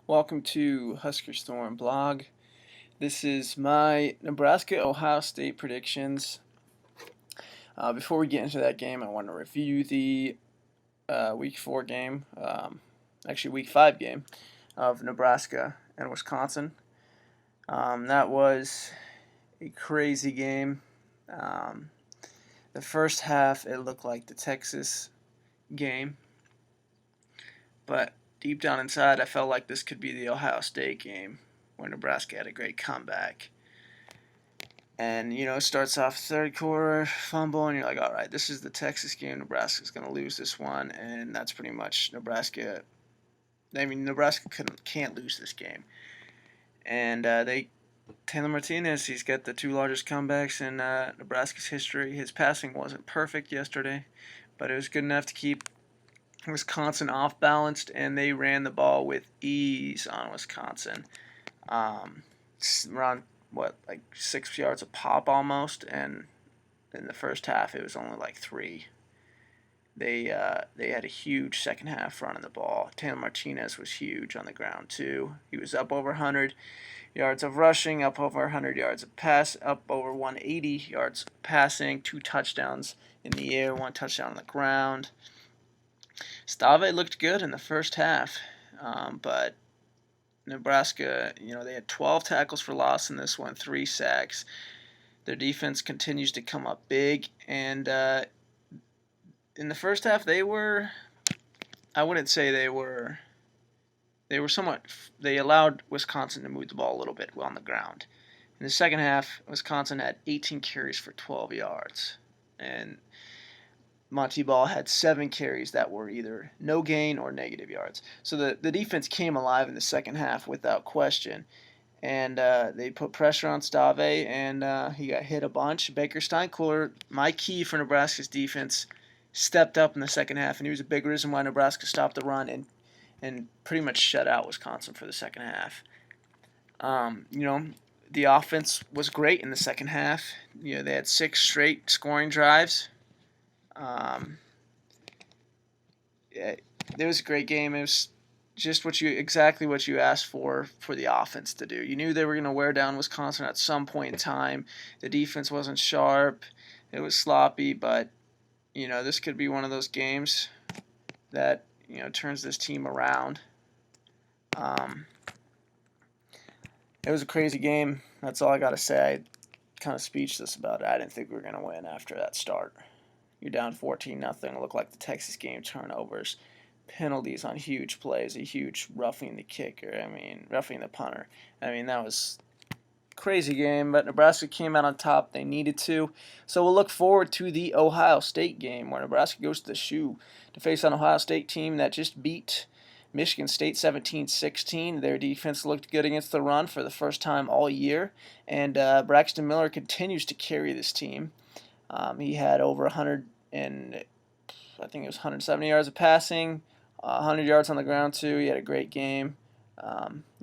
Welcome to Husker Storm blog. This is my Nebraska-Ohio State predictions. Before we get into that game, I want to review the Week 4 game, actually Week 5 game of Nebraska and Wisconsin. That was a crazy game. The first half, it looked like the Texas game, but deep down inside, I felt like this could be the Ohio State game where Nebraska had a great comeback. And, it starts off third quarter, fumble, and you're like, all right, this is the Texas game. Nebraska's going to lose this one. And that's pretty much Nebraska. Nebraska can't lose this game. And Taylor Martinez, he's got the two largest comebacks in Nebraska's history. His passing wasn't perfect yesterday, but it was good enough to keep Wisconsin off balanced, and they ran the ball with ease on Wisconsin. Around 6 yards a pop almost, and in the first half it was only like 3. They had a huge second half running the ball. Taylor Martinez was huge on the ground too. He was up over 100 yards of rushing, up over 100 yards of pass, up over 180 yards passing, 2 touchdowns in the air, 1 touchdown on the ground. Stave looked good in the first half, but Nebraska, they had 12 tackles for loss in this one, 3 sacks. Their defense continues to come up big, and in the first half they allowed Wisconsin to move the ball a little bit on the ground. In the second half, Wisconsin had 18 carries for 12 yards, and Monty Ball had 7 carries that were either no gain or negative yards. So the defense came alive in the second half without question. And they put pressure on Stave, and he got hit a bunch. Baker Steinkuhler, my key for Nebraska's defense, stepped up in the second half, and he was a big reason why Nebraska stopped the run and pretty much shut out Wisconsin for the second half. The offense was great in the second half. They had 6 straight scoring drives. It was a great game. It was just exactly what you asked for the offense to do. You knew they were going to wear down Wisconsin at some point in time. The defense wasn't sharp. It was sloppy, but this could be one of those games that turns this team around. It was a crazy game. That's all I got to say. I'm kind of speechless about it. I didn't think we were going to win after that start. You're down 14-0. It looked like the Texas game. Turnovers, penalties on huge plays, a huge roughing the kicker. Roughing the punter. That was a crazy game, but Nebraska came out on top. They needed to. So we'll look forward to the Ohio State game where Nebraska goes to the Shoe to face an Ohio State team that just beat Michigan State 17-16. Their defense looked good against the run for the first time all year, and Braxton Miller continues to carry this team. He had over 170 yards of passing, 100 yards on the ground too. He had a great game.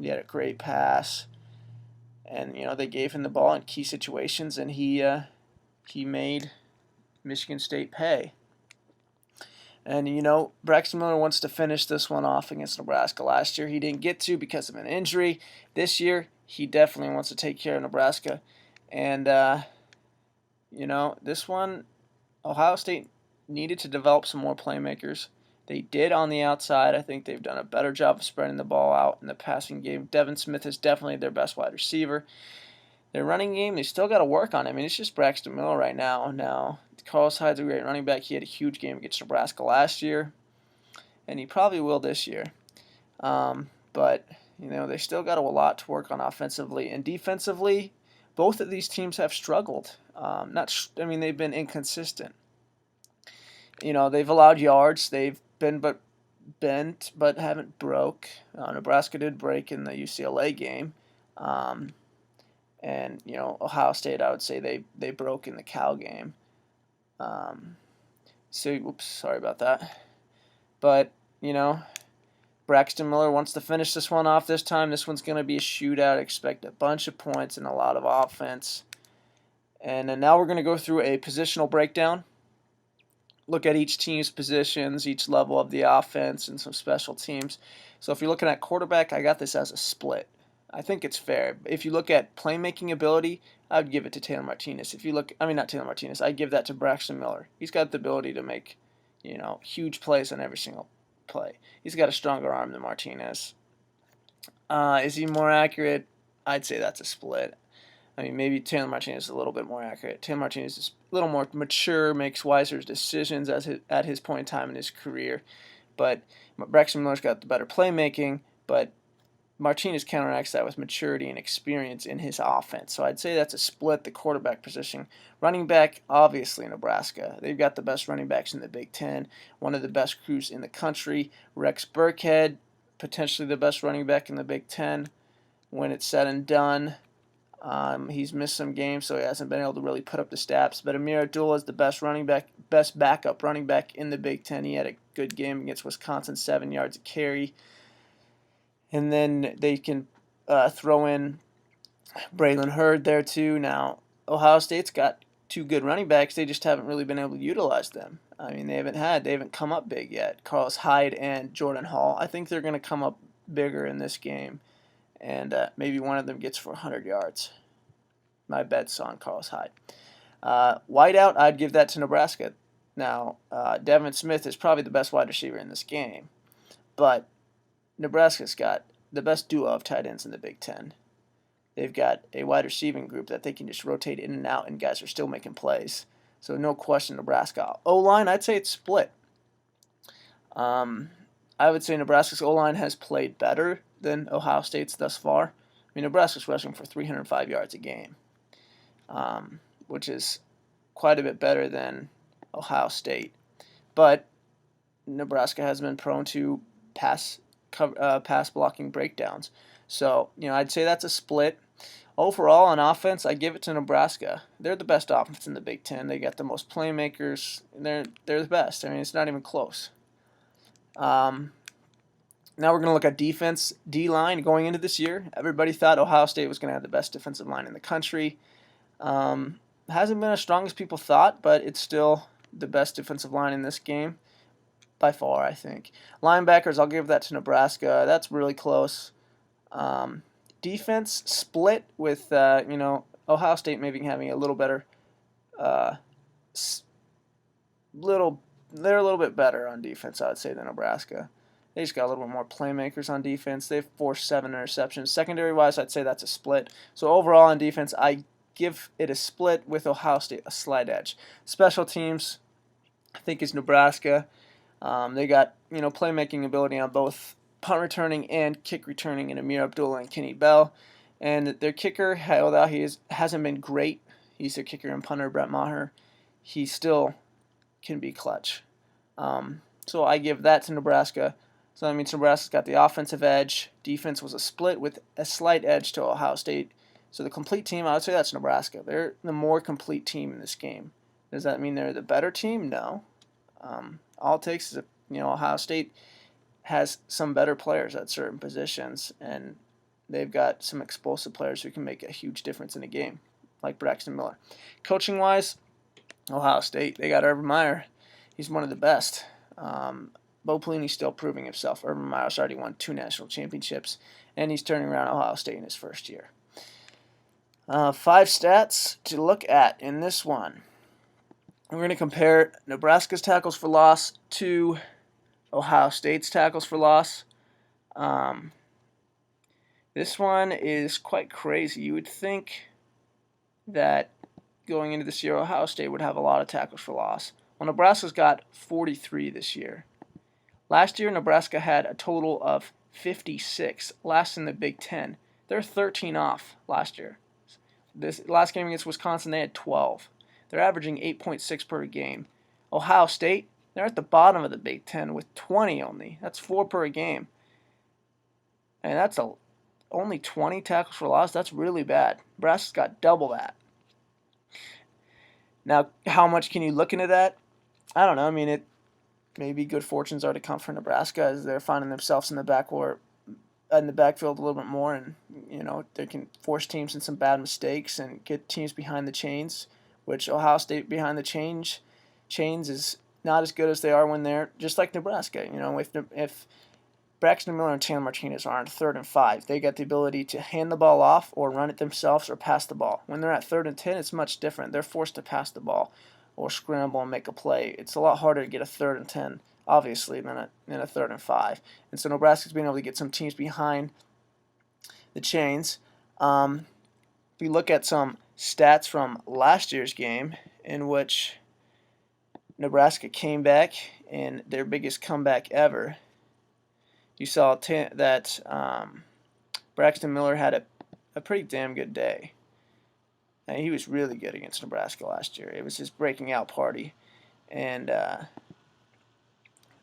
He had a great pass, and they gave him the ball in key situations, and he made Michigan State pay. And Braxton Miller wants to finish this one off against Nebraska. Last year he didn't get to because of an injury. This year he definitely wants to take care of Nebraska, and this one, Ohio State needed to develop some more playmakers. They did on the outside. I think they've done a better job of spreading the ball out in the passing game. Devin Smith is definitely their best wide receiver. Their running game, they still got to work on it. It's just Braxton Miller right now. Now, Carlos Hyde's a great running back. He had a huge game against Nebraska last year, and he probably will this year. But, they still got a lot to work on offensively. And defensively, both of these teams have struggled. They've been inconsistent. They've allowed yards. They've been bent but haven't broke. Nebraska did break in the UCLA game. And Ohio State, I would say they broke in the Cal game. Sorry about that. But, Braxton Miller wants to finish this one off this time. This one's going to be a shootout. Expect a bunch of points and a lot of offense. And then now we're going to go through a positional breakdown look at each team's positions, each level of the offense, and some special teams. So if you're looking at quarterback, I got this as a split. I think it's fair. If you look at playmaking ability, I would give it to Taylor Martinez. If you look, I mean not Taylor Martinez, I'd give that to Braxton Miller. He's got the ability to make, huge plays on every single play. He's got a stronger arm than Martinez. Is he more accurate? I'd say that's a split. I mean, maybe Taylor Martinez is a little bit more accurate. Taylor Martinez is a little more mature, makes wiser decisions at his point in time in his career. But Braxton Miller's got the better playmaking, but Martinez counteracts that with maturity and experience in his offense. So I'd say that's a split, the quarterback position. Running back, obviously Nebraska. They've got the best running backs in the Big Ten, one of the best crews in the country. Rex Burkhead, potentially the best running back in the Big Ten when it's said and done. He's missed some games, so he hasn't been able to really put up the stats. But Amir Abdullah is the best backup running back in the Big Ten. He had a good game against Wisconsin, 7 yards a carry. And then they can throw in Braylon Hurd there too. Now, Ohio State's got two good running backs. They just haven't really been able to utilize them. I mean, they haven't come up big yet. Carlos Hyde and Jordan Hall. I think they're going to come up bigger in this game. And maybe one of them gets for 100 yards. My bet's on Carlos Hyde. Wideout, I'd give that to Nebraska. Now, Devin Smith is probably the best wide receiver in this game. But Nebraska's got the best duo of tight ends in the Big Ten. They've got a wide receiving group that they can just rotate in and out, and guys are still making plays. So no question, Nebraska. O-line, I'd say it's split. I would say Nebraska's O-line has played better than Ohio State's thus far. I mean, Nebraska's rushing for 305 yards a game, which is quite a bit better than Ohio State. But Nebraska has been prone to pass blocking breakdowns. So, I'd say that's a split. Overall, on offense, I give it to Nebraska. They're the best offense in the Big Ten. They got the most playmakers. They're the best. I mean, it's not even close. Now we're going to look at defense, D-line going into this year. Everybody thought Ohio State was going to have the best defensive line in the country. Hasn't been as strong as people thought, but it's still the best defensive line in this game by far, I think. Linebackers, I'll give that to Nebraska. That's really close. Defense split with, Ohio State maybe having a little better, they're a little bit better on defense, I would say, than Nebraska. They just got a little bit more playmakers on defense. They've forced 7 interceptions. Secondary-wise, I'd say that's a split. So overall on defense, I give it a split with Ohio State a slight edge. Special teams, I think, is Nebraska. They got, playmaking ability on both punt returning and kick returning in Amir Abdullah and Kenny Bell. And their kicker, although hasn't been great, he's their kicker and punter, Brett Maher. He still can be clutch. So I give that to Nebraska. So that means Nebraska's got the offensive edge. Defense was a split with a slight edge to Ohio State. So the complete team, I would say that's Nebraska. They're the more complete team in this game. Does that mean they're the better team? No. All it takes is, Ohio State has some better players at certain positions, and they've got some explosive players who can make a huge difference in a game, like Braxton Miller. Coaching-wise, Ohio State, they got Urban Meyer. He's one of the best. Bo Pelini's still proving himself. Urban Meyer's already won 2 national championships, and he's turning around Ohio State in his first year. 5 stats to look at in this one. We're going to compare Nebraska's tackles for loss to Ohio State's tackles for loss. This one is quite crazy. You would think that going into this year, Ohio State would have a lot of tackles for loss. Well, Nebraska's got 43 this year. Last year, Nebraska had a total of 56, last in the Big Ten. They're 13 off last year. This last game against Wisconsin, they had 12. They're averaging 8.6 per game. Ohio State, they're at the bottom of the Big Ten with 20 only. That's 4 per game. And that's only 20 tackles for loss. That's really bad. Nebraska's got double that. Now, how much can you look into that? I don't know. I mean, maybe good fortunes are to come for Nebraska as they're finding themselves in the backfield a little bit more, and they can force teams in some bad mistakes and get teams behind the chains, which Ohio State behind the chains is not as good as they are when they're just like Nebraska. You know, if Braxton Miller and Taylor Martinez are on 3rd and 5, they got the ability to hand the ball off or run it themselves or pass the ball. When they're at 3rd and 10, it's much different. They're forced to pass the ball or scramble and make a play. It's a lot harder to get a 3rd and 10, obviously, than a 3rd and 5. And so Nebraska's being able to get some teams behind the chains. We look at some stats from last year's game in which Nebraska came back in their biggest comeback ever. You saw that Braxton Miller had a pretty damn good day. And he was really good against Nebraska last year. It was his breaking out party. And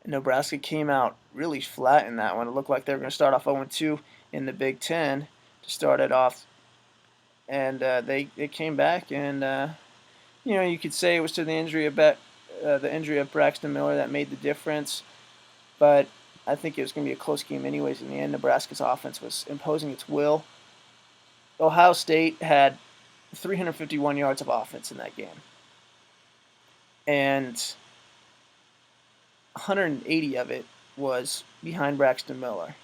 Nebraska came out really flat in that one. It looked like they were going to start off 0-2 in the Big Ten to start it off. And they came back, and you could say it was to the injury of Braxton Miller that made the difference. But I think it was going to be a close game anyways. In the end, Nebraska's offense was imposing its will. Ohio State had 351 yards of offense in that game. And 180 of it was behind Braxton Miller.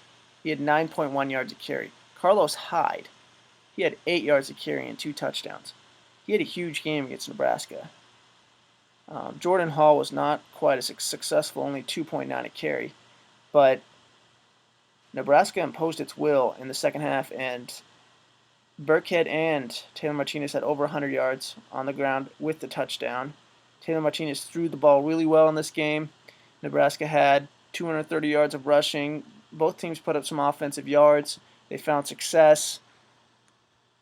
He had 9.1 yards a carry. Carlos Hyde, he had 8 yards a carry and 2 touchdowns. He had a huge game against Nebraska. Jordan Hall was not quite as successful, only 2.9 a carry. But Nebraska imposed its will in the second half, and Burkhead and Taylor Martinez had over 100 yards on the ground with the touchdown. Taylor Martinez threw the ball really well in this game. Nebraska had 230 yards of rushing. Both teams put up some offensive yards. They found success.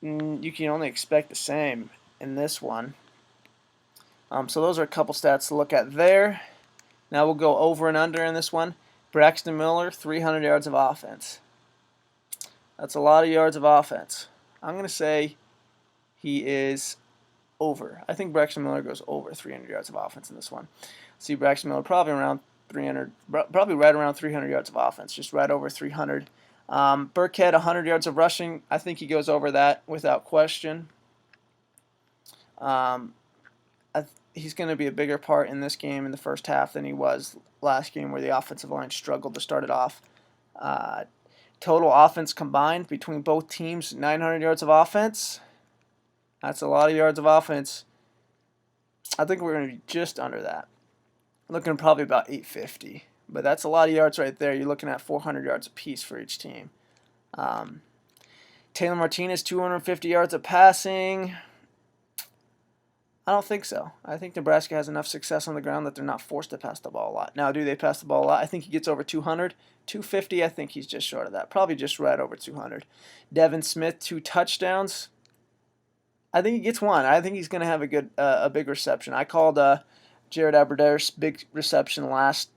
You can only expect the same in this one. So those are a couple stats to look at there. Now we'll go over and under in this one. Braxton Miller, 300 yards of offense. That's a lot of yards of offense. I'm going to say he is over. I think Braxton Miller goes over 300 yards of offense in this one. See Braxton Miller probably right around 300 yards of offense, just right over 300. Burkhead, 100 yards of rushing. I think he goes over that without question. He's going to be a bigger part in this game in the first half than he was last game, where the offensive line struggled to start it off. Total offense combined between both teams, 900 yards of offense. That's a lot of yards of offense. I think we're going to be just under that. Looking probably about 850. But that's a lot of yards right there. You're looking at 400 yards apiece for each team. Taylor Martinez, 250 yards of passing. I don't think so. I think Nebraska has enough success on the ground that they're not forced to pass the ball a lot. Now, do they pass the ball a lot? I think he gets over 200. 250, I think he's just short of that. Probably just right over 200. Devin Smith, 2 touchdowns. I think he gets 1. I think he's going to have a big reception. I called Jared Aberdere's big reception last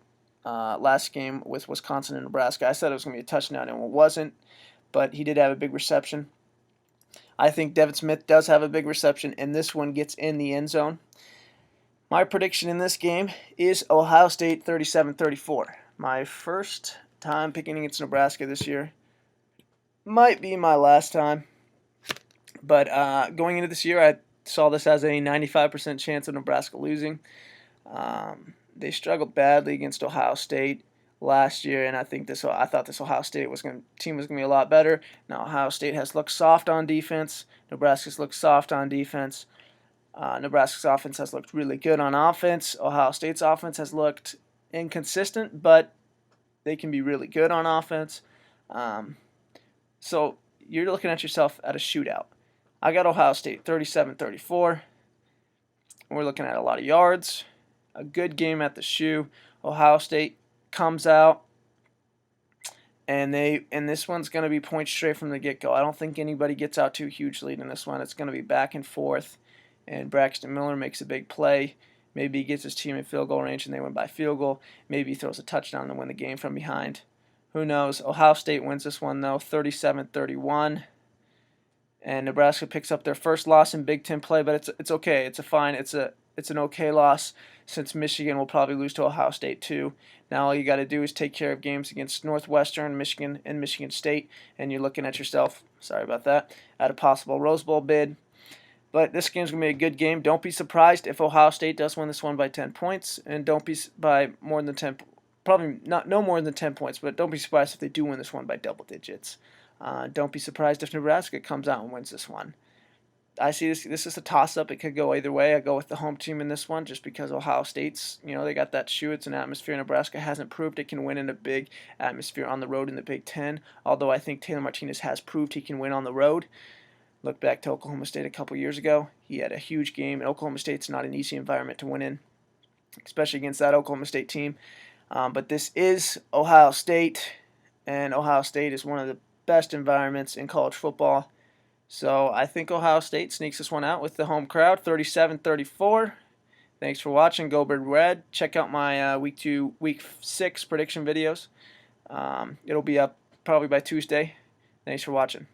game with Wisconsin and Nebraska. I said it was going to be a touchdown, and it wasn't, but he did have a big reception. I think Devin Smith does have a big reception, and this one gets in the end zone. My prediction in this game is Ohio State 37-34. My first time picking against Nebraska this year. Might be my last time. But going into this year, I saw this as a 95% chance of Nebraska losing. They struggled badly against Ohio State last year, and I thought this Ohio State team was going to be a lot better. Now Ohio State has looked soft on defense. Nebraska's looked soft on defense. Nebraska's offense has looked really good on offense. Ohio State's offense has looked inconsistent, but they can be really good on offense. So you're looking at yourself at a shootout. I got Ohio State 37-34. We're looking at a lot of yards. A good game at the shoe. Ohio State comes out, and this one's going to be points straight from the get-go. I don't think anybody gets out to a huge lead in this one. It's going to be back and forth, and Braxton Miller makes a big play. Maybe he gets his team in field goal range and they win by field goal. Maybe he throws a touchdown to win the game from behind. Who knows? Ohio State wins this one, though, 37-31. And Nebraska picks up their first loss in Big Ten play, but it's okay. It's an okay loss, since Michigan will probably lose to Ohio State too. Now all you got to do is take care of games against Northwestern, Michigan, and Michigan State, and you're looking at yourself, sorry about that, at a possible Rose Bowl bid. But this game's going to be a good game. Don't be surprised if Ohio State does win this one by 10 points, and don't be by more than 10, probably not no more than 10 points, but don't be surprised if they do win this one by double digits. Don't be surprised if Nebraska comes out and wins this one. I see this is a toss-up. It could go either way. I go with the home team in this one just because Ohio State's, they got that shoe. It's an atmosphere. Nebraska hasn't proved it can win in a big atmosphere on the road in the Big Ten, although I think Taylor Martinez has proved he can win on the road. Look back to Oklahoma State a couple years ago. He had a huge game, and Oklahoma State's not an easy environment to win in, especially against that Oklahoma State team. But this is Ohio State, and Ohio State is one of the best environments in college football. So I think Ohio State sneaks this one out with the home crowd, 37-34. Thanks for watching. Go Bird Red. Check out my week 6 prediction videos. It'll be up probably by Tuesday. Thanks for watching.